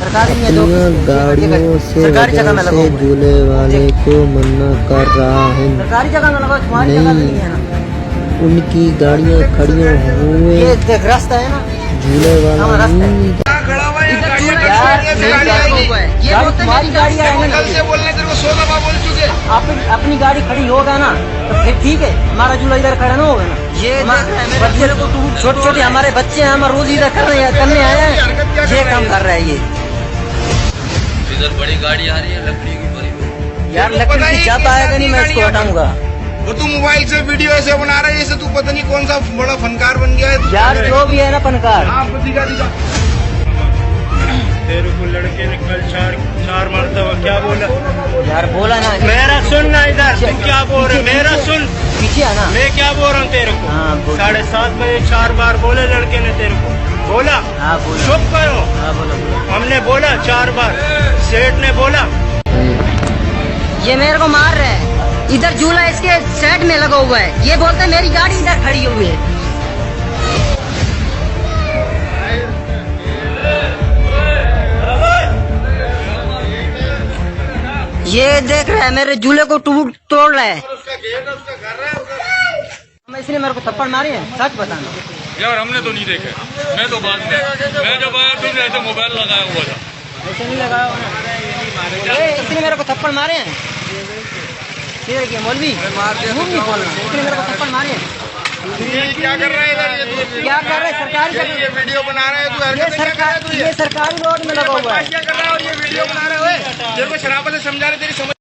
गाड़ियों से वजह से झूले वाले को मना कर रहा हूँ। सरकारी जगह में लगाओ, तुम्हारी जगह नहीं है ना। उनकी गाड़ियाँ खड़ी हुए ये देख रास्ता है ना, झूले वाला नहीं। ये तुम्हारी गाड़ी है ना, अपनी गाड़ी खड़ी होगा ना तो फिर ठीक है, हमारा झूला इधर खड़ा ना होगा ना। ये बच्चे छोटे छोटे हमारे बच्चे हैं, हम रोज इधर करने आए हैं, ये काम कर रहा है ये। इधर बड़ी गाड़ी आ रही है लकड़ी की बड़ी। यार लकड़ी की चापा आएगा नहीं, मैं इसको हटाऊंगा। वो तू मोबाइल से वीडियो ऐसे बना रहा है जैसे तू पता नहीं कौन सा बड़ा फनकार बन गया है। यार जो भी है ना फनकार। दिखा तेरे को लड़के ने कल चार मरतबा क्या बोला? यार बोला ना, मेरा सुन ना, इधर तू क्या बोल रहे? मेरा सुन, पीछे है ना। मैं क्या बोल रहा हूँ तेरे को? 7:30 बजे 4 बार बोले लड़के ने तेरे को, बोला? हाँ बोला। चुप करो। हाँ बोला। हमने बोला 4 बार, सेठ ने बोला। ये मेरे को मार रहा है, इधर झूला इसके साइड में लगा हुआ है, ये बोलता है मेरी गाड़ी इधर खड़ी हुई है। ये देख रहा है मेरे झूले को तोड़ रहा है। इसलिए मेरे को थप्पड़ मारे हैं, सच बताना। यार हमने तो नहीं देखे, मैं तो बाद में, मैं जब आया तुम ऐसे मोबाइल लगाया हुआ था। ऐसे नहीं लगाया हुआ, इसलिए मेरे को थप्पड़ मारे हैं। मौलवी झूठ नहीं बोलना, इसलिए मेरे को थप्पड़ मारे हैं। क्या कर रहा है इधर? क्या कर रहा है? सरकारी ये वीडियो बना रहा है तू? ये सरकारी रोड में लगा हुआ है। क्या कर रहा है और ये वीडियो बना रहा है? तेरे को शराबत से समझा रहे, तेरी समझ